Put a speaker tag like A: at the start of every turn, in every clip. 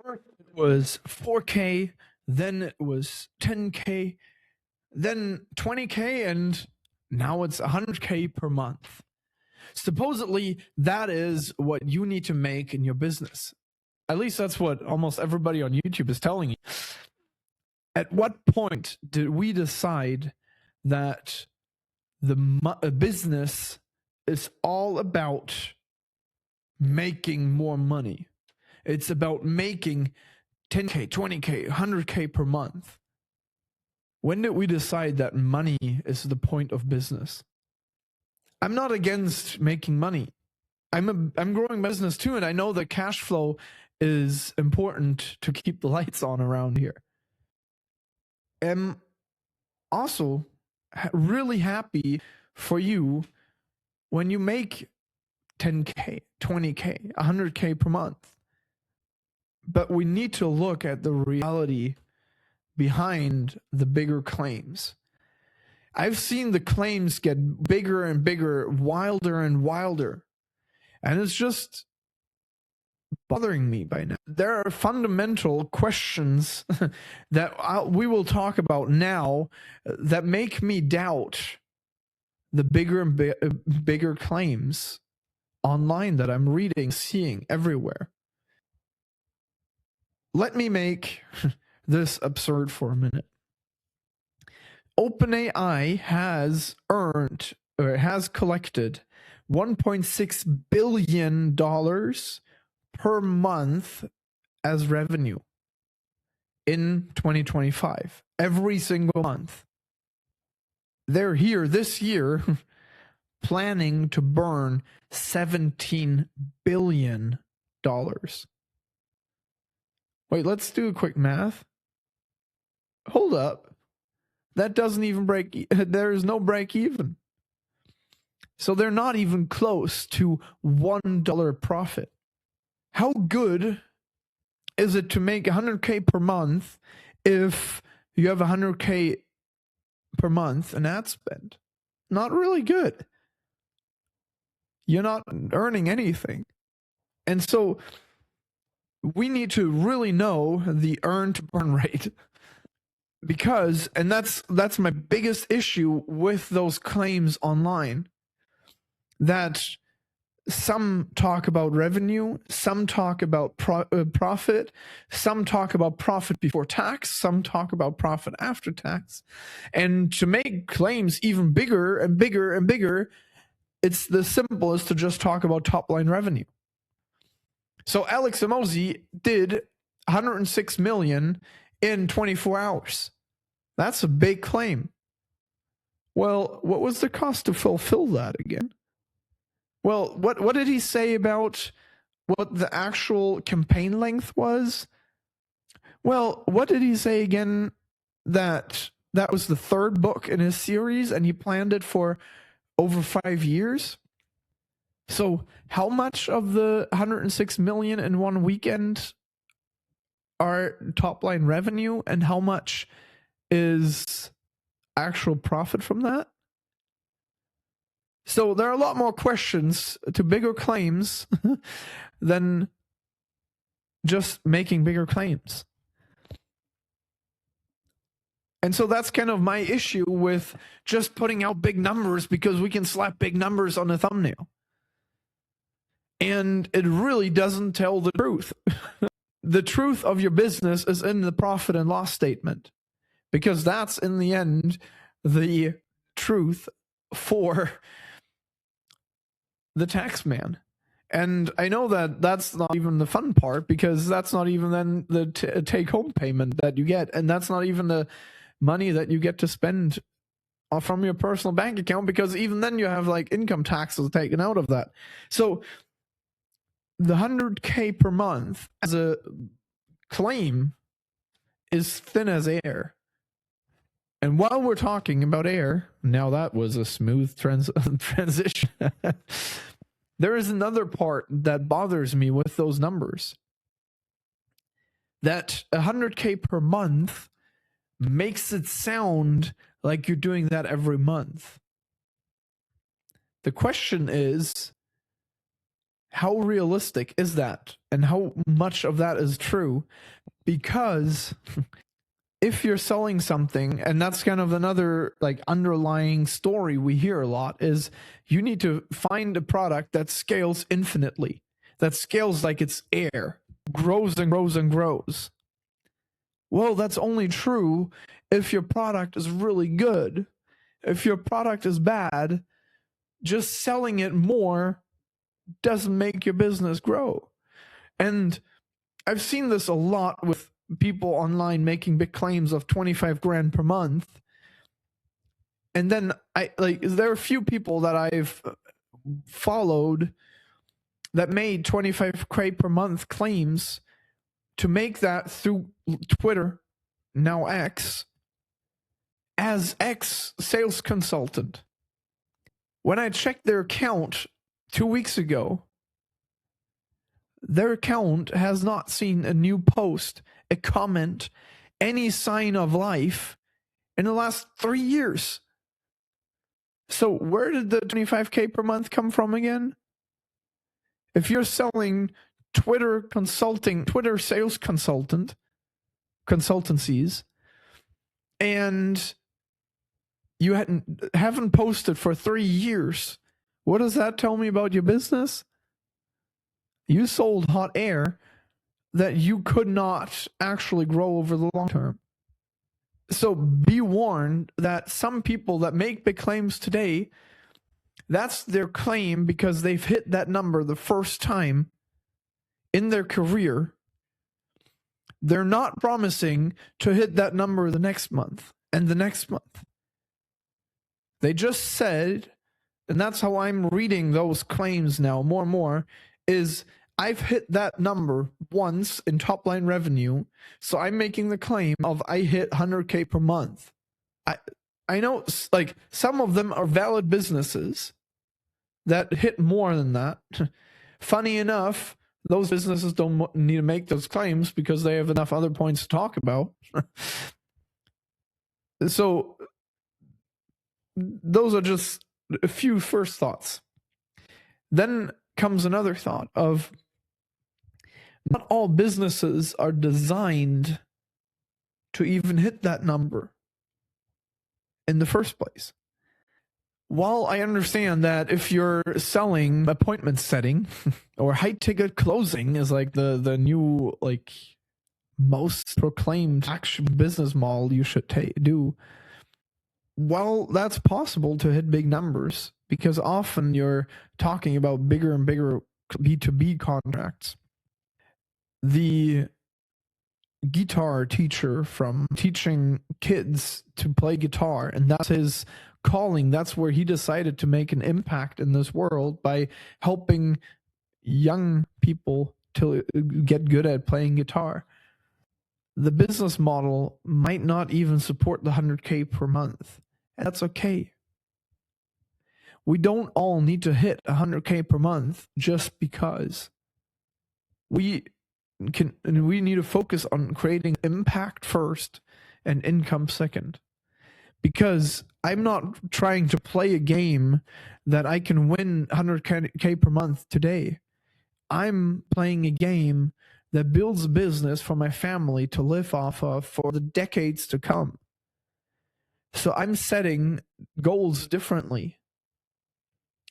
A: First it was 4K, then it was 10K, then 20K, and now it's 100K per month. Supposedly, that is what you need to make in your business. At least that's what almost everybody on YouTube is telling you. At what point did we decide that the business is all about making more money? It's about making 10K, 20K, 100K per month. When did we decide that money is the point of business? I'm not against making money. I'm growing business too, and I know that cash flow is important to keep the lights on around here. I'm also really happy for you when you make 10K, 20K, 100K per month. But we need to look at the reality behind the bigger claims. I've seen the claims get bigger and bigger, wilder and wilder. And it's just bothering me by now. There are fundamental questions that we will talk about now that make me doubt the bigger and bigger claims online that I'm reading, seeing everywhere. Let me make this absurd for a minute. OpenAI has earned or has collected $1.6 billion per month as revenue in 2025, every single month. They're here this year planning to burn $17 billion. Wait, let's do a quick math. Hold up. That doesn't even break. There is no break even. So they're not even close to $1 profit. How good is it to make 100K per month if you have 100K per month in ad spend? Not really good. You're not earning anything. And so we need to really know the earn to burn rate. Because, and that's my biggest issue with those claims online, that some talk about revenue, some talk about profit, some talk about profit before tax, some talk about profit after tax. And to make claims even bigger and bigger and bigger, it's the simplest to just talk about top line revenue. So Alex Emozi did 106 million in 24 hours. That's a big claim. Well, what was the cost to fulfill that again? Well, what did he say about what the actual campaign length was? Well, what did he say again? That was the third book in his series and he planned it for over 5 years. So how much of the 106 million in one weekend are top line revenue and how much is actual profit from that? So there are a lot more questions to bigger claims than just making bigger claims. And so that's kind of my issue with just putting out big numbers because we can slap big numbers on a thumbnail. And it really doesn't tell the truth. The truth of your business is in the profit and loss statement, because that's in the end the truth for the tax man. And I know that that's not even the fun part, because that's not even then the take-home payment that you get, and that's not even the money that you get to spend from your personal bank account, because even then you have like income taxes taken out of that. So the 100K per month as a claim is thin as air. And while we're talking about air, now that was a smooth transition. There is another part that bothers me with those numbers. That 100K per month makes it sound like you're doing that every month. The question is, how realistic is that? And how much of that is true? Because if you're selling something, and that's kind of another like underlying story we hear a lot, is you need to find a product that scales infinitely, that scales like it's air, grows and grows and grows. Well, that's only true if your product is really good. If your product is bad, just selling it more doesn't make your business grow. And I've seen this a lot with people online making big claims of 25 grand per month. And then there are a few people that I've followed that made 25K per month claims to make that through Twitter, now X, as X sales consultant. When I checked their account 2 weeks ago, their account has not seen a new post, a comment, any sign of life in the last 3 years. So where did the 25K per month come from again? If you're selling Twitter sales consultancies, and you haven't posted for 3 years, what does that tell me about your business? You sold hot air that you could not actually grow over the long term. So be warned that some people that make big claims today, that's their claim because they've hit that number the first time in their career. They're not promising to hit that number the next month and the next month. They just said, and that's how I'm reading those claims now more and more, is I've hit that number once in top line revenue, so I'm making the claim of I hit 100K per month. I know like some of them are valid businesses that hit more than that. Funny enough, those businesses don't need to make those claims because they have enough other points to talk about. So those are just a few first thoughts. Then comes another thought of not all businesses are designed to even hit that number in the first place. While I understand that if you're selling appointment setting or high ticket closing is like the new like most proclaimed action business model you should do, while that's possible to hit big numbers, because often you're talking about bigger and bigger B2B contracts. The guitar teacher from teaching kids to play guitar, and that's his calling. That's where he decided to make an impact in this world by helping young people to get good at playing guitar. The business model might not even support the 100K per month, and that's okay. We don't all need to hit 100K per month just because. We need to focus on creating impact first and income second. Because I'm not trying to play a game that I can win 100K per month today. I'm playing a game that builds a business for my family to live off of for the decades to come. So I'm setting goals differently.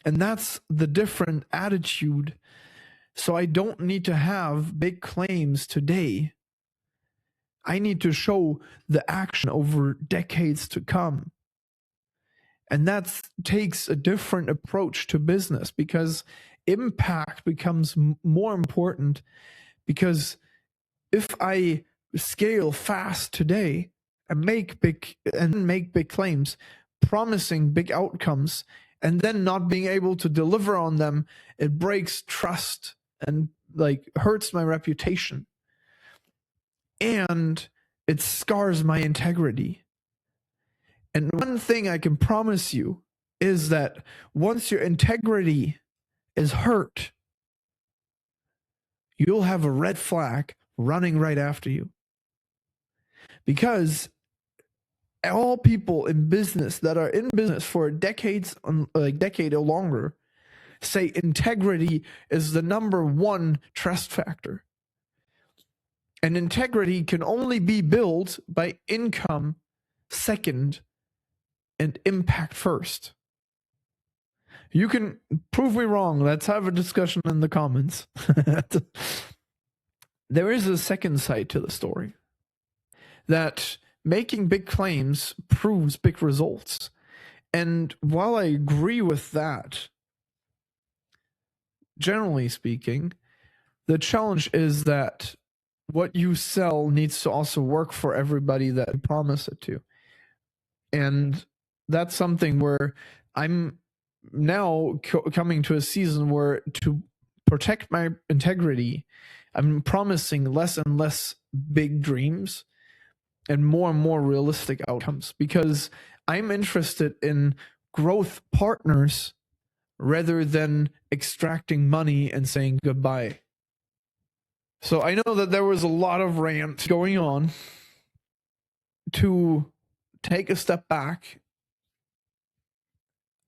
A: And that's the different attitude. So I don't need to have big claims today. I need to show the action over decades to come. And that takes a different approach to business because impact becomes more important. Because if I scale fast today and make big claims, promising big outcomes, and then not being able to deliver on them, it breaks trust and like hurts my reputation. And it scars my integrity. And one thing I can promise you is that once your integrity is hurt, you'll have a red flag running right after you. Because all people in business that are in business for decades, like decade or longer, say integrity is the number one trust factor. And integrity can only be built by income second and impact first. You can prove me wrong. Let's have a discussion in the comments. There is a second side to the story, that making big claims proves big results. And while I agree with that, generally speaking, the challenge is that what you sell needs to also work for everybody that you promise it to. And that's something where I'm now coming to a season where, to protect my integrity, I'm promising less and less big dreams and more realistic outcomes, because I'm interested in growth partners rather than extracting money and saying goodbye. So I know that there was a lot of rant going on. To take a step back,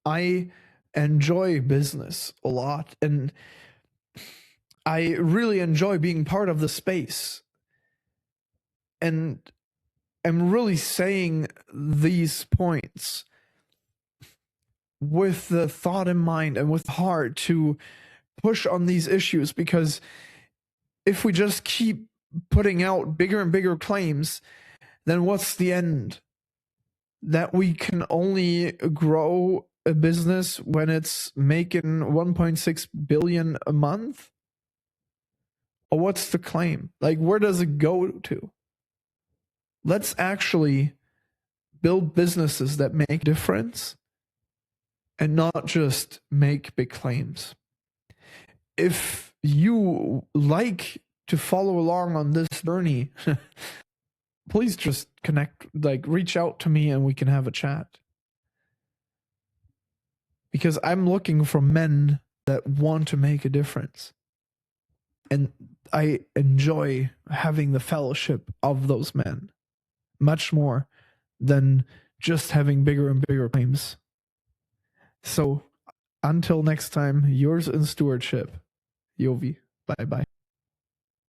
A: I enjoy business a lot, and I really enjoy being part of the space. And I'm really saying these points with the thought in mind and with heart to push on these issues, because if we just keep putting out bigger and bigger claims, then what's the end? That we can only grow a business when it's making 1.6 billion a month? Or what's the claim? Like, where does it go to? Let's actually build businesses that make a difference and not just make big claims. If you like to follow along on this journey, please just connect, like reach out to me and we can have a chat. Because I'm looking for men that want to make a difference. And I enjoy having the fellowship of those men much more than just having bigger and bigger claims. So until next time, yours in stewardship, Yovi. Bye-bye.